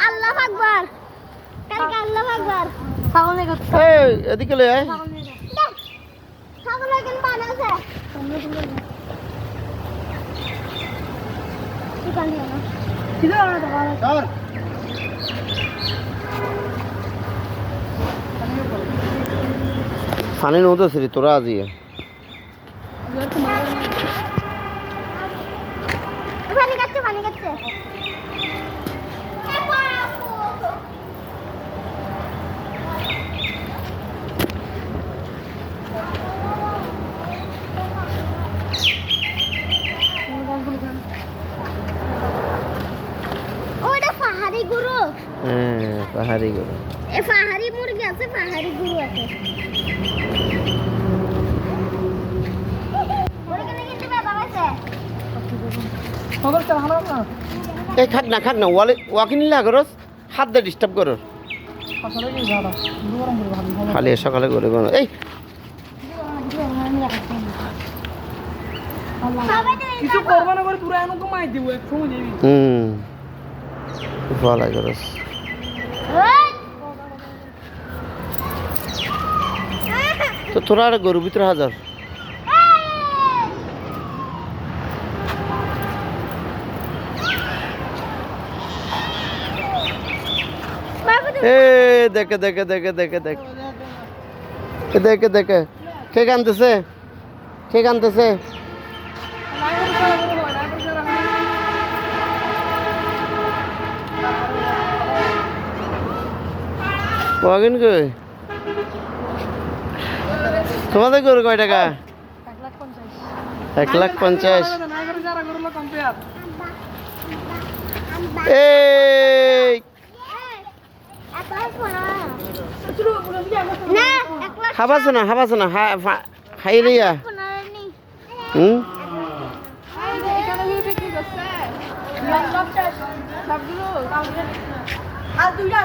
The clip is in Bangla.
আল্লাহু আকবার কালকে আল্লাহু আকবার ছাগল কত এই এদিকে লই আয় ছাগল কেন বানাছে কি কান দিও না ছিল না তো ধর পানি নদে সরি তোরা আজিয়ে পানি কাটছে ওটা পাহাড়ি গরু হ্যাঁ পাহাড়ি গরু এ পাহাড়ি মুরগি আছে পাহাড়ি গরু আছে ওরে কেন কিনতে বাবা আছে খবর তো হারাম না এই খাক না ওয়াকিং নিলা করস হাত দে ডিস্টার্ব করস আসলে কি জানা গরম করে ভাবি খালি সকালে করে গরম এই কিছু করব না করে পুরো এমন তো মাই দিব এক সময় যাবি ভালো করস তো তোরা আর গরু ভিতরে হাজার এ দেখে কে কানতেছে ওয়াগিন কই তোমাদের গরু কয় টাকা 1,50,000 এই হাবাসো না খাই রিয়া সবগুলো আর দুইটা